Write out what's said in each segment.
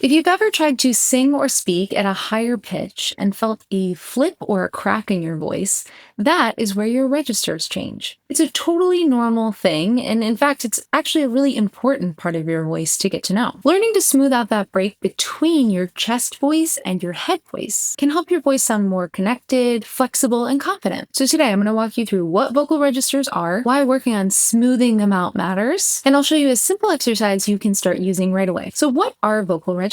If you've ever tried to sing or speak at a higher pitch and felt a flip or a crack in your voice, that is where your registers change. It's a totally normal thing, and in fact, it's actually a really important part of your voice to get to know. Learning to smooth out that break between your chest voice and your head voice can help your voice sound more connected, flexible, and confident. So today I'm going to walk you through what vocal registers are, why working on smoothing them out matters, and I'll show you a simple exercise you can start using right away. So what are vocal registers?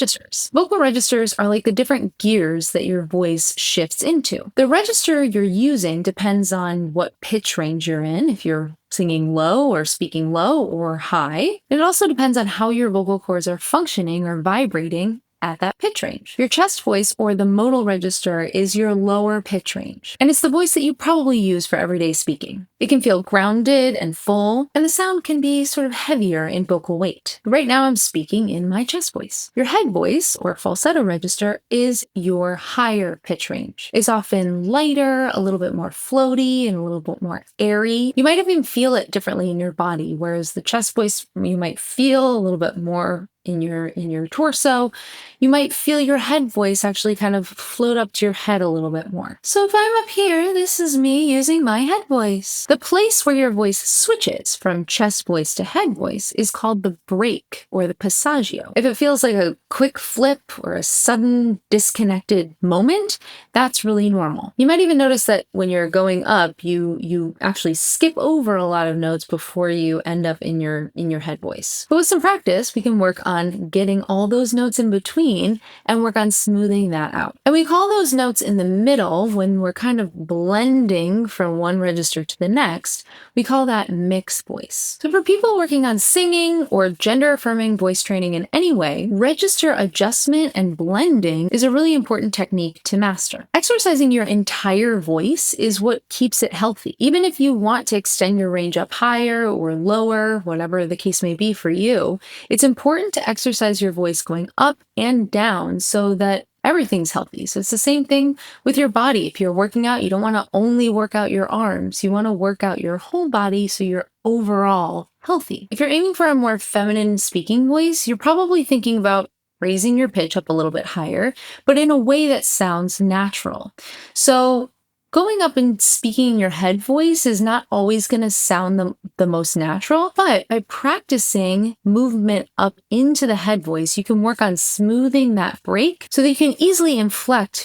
Vocal registers are like the different gears that your voice shifts into. The register you're using depends on what pitch range you're in, if you're singing low or speaking low or high. It also depends on how your vocal cords are functioning or vibrating at that pitch range. Your chest voice, or the modal register, is your lower pitch range, and it's the voice that you probably use for everyday speaking. It can feel grounded and full, and the sound can be sort of heavier in vocal weight. Right now I'm speaking in my chest voice. Your head voice, or falsetto register, is your higher pitch range. It's often lighter, a little bit more floaty, and a little bit more airy. You might even feel it differently in your body, whereas the chest voice, you might feel a little bit more in your torso. You might feel your head voice actually kind of float up to your head a little bit more. So if I'm up here, this is me using my head voice. The place where your voice switches from chest voice to head voice is called the break, or the passaggio. If it feels like a quick flip or a sudden disconnected moment, that's really normal. You might even notice that when you're going up, you actually skip over a lot of notes before you end up in your head voice. But with some practice, we can work on getting all those notes in between and work on smoothing that out. And we call those notes in the middle, when we're kind of blending from one register to the next, we call that mixed voice. So for people working on singing or gender-affirming voice training in any way, register adjustment and blending is a really important technique to master. Exercising your entire voice is what keeps it healthy. Even if you want to extend your range up higher or lower, whatever the case may be for you, it's important to exercise your voice going up and down so that everything's healthy. So it's the same thing with your body. If you're working out, you don't want to only work out your arms. You want to work out your whole body so you're overall healthy. If you're aiming for a more feminine speaking voice, you're probably thinking about raising your pitch up a little bit higher, but in a way that sounds natural. So going up and speaking in your head voice is not always going to sound the most natural, but by practicing movement up into the head voice, you can work on smoothing that break so that you can easily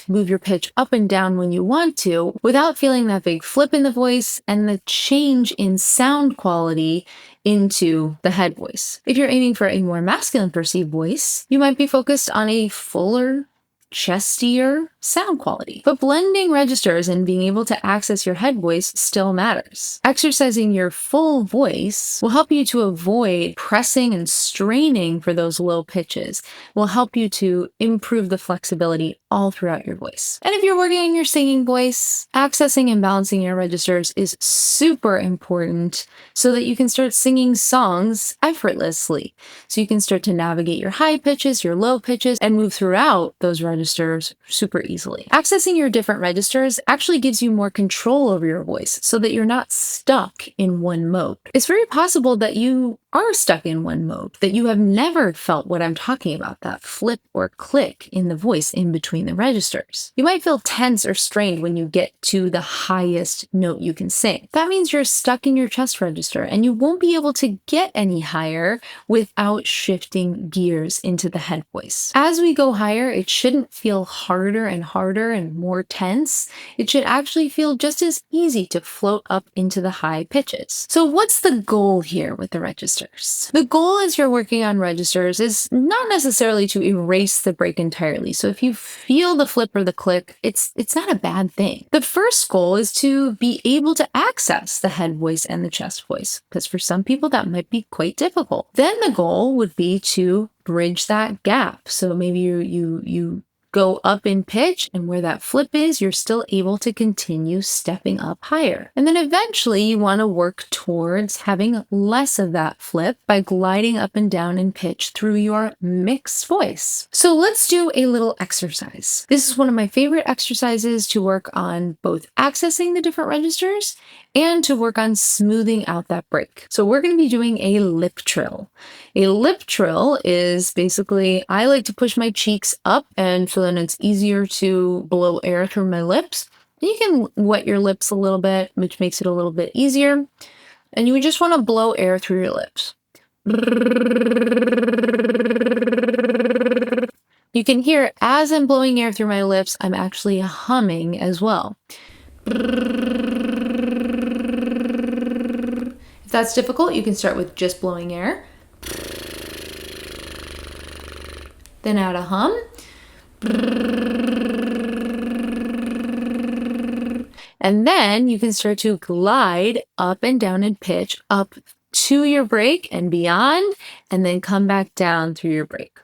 move your pitch up and down when you want to without feeling that big flip in the voice and the change in sound quality into the head voice. If you're aiming for a more masculine perceived voice, you might be focused on a fuller, chestier sound quality. But blending registers and being able to access your head voice still matters. Exercising your full voice will help you to avoid pressing and straining for those low pitches, will help you to improve the flexibility all throughout your voice. And if you're working on your singing voice, accessing and balancing your registers is super important so that you can start singing songs effortlessly. So you can start to navigate your high pitches, your low pitches, and move throughout those registers super easily. Accessing your different registers actually gives you more control over your voice so that you're not stuck in one mode. It's very possible that you are stuck in one mode, that you have never felt what I'm talking about, that flip or click in the voice in between the registers. You might feel tense or strained when you get to the highest note you can sing. That means you're stuck in your chest register and you won't be able to get any higher without shifting gears into the head voice. As we go higher, it shouldn't feel harder and more tense. It should actually feel just as easy to float up into the high pitches. So what's the goal here with the registers? The goal as you're working on registers is not necessarily to erase the break entirely. So if you feel the flip or the click, it's not a bad thing. The first goal is to be able to access the head voice and the chest voice, because for some people that might be quite difficult. Then the goal would be to bridge that gap. So maybe you go up in pitch, and where that flip is, you're still able to continue stepping up higher. And then eventually you want to work towards having less of that flip by gliding up and down in pitch through your mixed voice. So let's do a little exercise. This is one of my favorite exercises to work on both accessing the different registers and to work on smoothing out that break. So we're going to be doing a lip trill. A lip trill is basically, I like to push my cheeks up, and so then it's easier to blow air through my lips. You can wet your lips a little bit, which makes it a little bit easier. And you would just want to blow air through your lips. You can hear as I'm blowing air through my lips, I'm actually humming as well. If that's difficult, you can start with just blowing air. Then add a hum. And then you can start to glide up and down in pitch, up to your break and beyond, and then come back down through your break.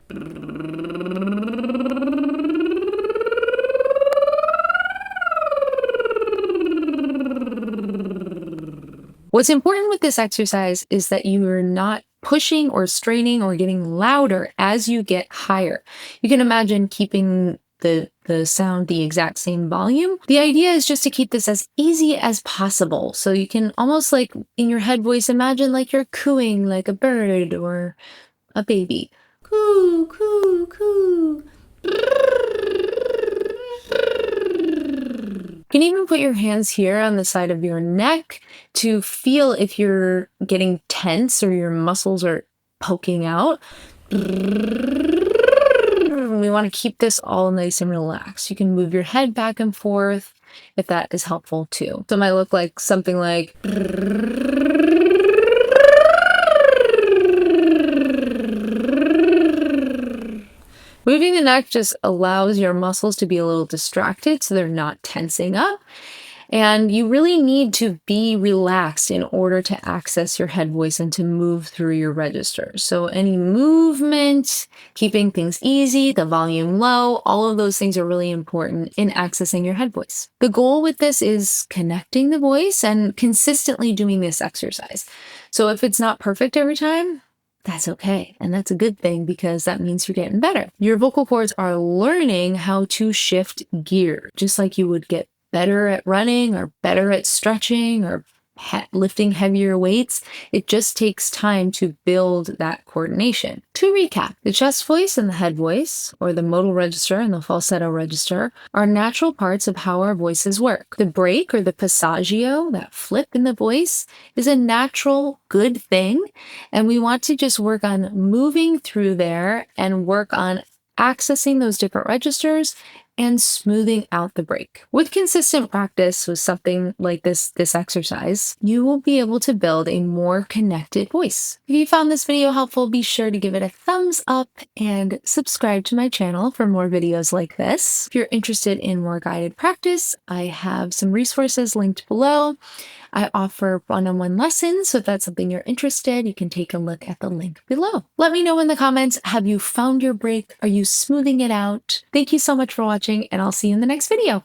What's important with this exercise is that you are not pushing or straining or getting louder as you get higher. You can imagine keeping the sound the exact same volume. The idea is just to keep this as easy as possible. So you can almost like in your head voice, imagine like you're cooing like a bird or a baby. Coo, coo, coo. You can even put your hands here on the side of your neck to feel if you're getting tense or your muscles are poking out. We want to keep this all nice and relaxed. You can move your head back and forth if that is helpful too. So it might look like something like moving the neck just allows your muscles to be a little distracted so they're not tensing up. And you really need to be relaxed in order to access your head voice and to move through your registers. So any movement, keeping things easy, the volume low, all of those things are really important in accessing your head voice. The goal with this is connecting the voice and consistently doing this exercise. So if it's not perfect every time, that's okay. And that's a good thing because that means you're getting better. Your vocal cords are learning how to shift gear, just like you would get better at running or better at stretching or lifting heavier weights. It just takes time to build that coordination. To recap, the chest voice and the head voice, or the modal register and the falsetto register, are natural parts of how our voices work. The break or the passaggio, that flip in the voice, is a natural good thing, and we want to just work on moving through there and work on accessing those different registers and smoothing out the break. With consistent practice with something like this exercise, you will be able to build a more connected voice. If you found this video helpful, be sure to give it a thumbs up and subscribe to my channel for more videos like this. If you're interested in more guided practice, I have some resources linked below. I offer one-on-one lessons, so if that's something you're interested, you can take a look at the link below. Let me know in the comments, have you found your break? Are you smoothing it out? Thank you so much for watching, and I'll see you in the next video.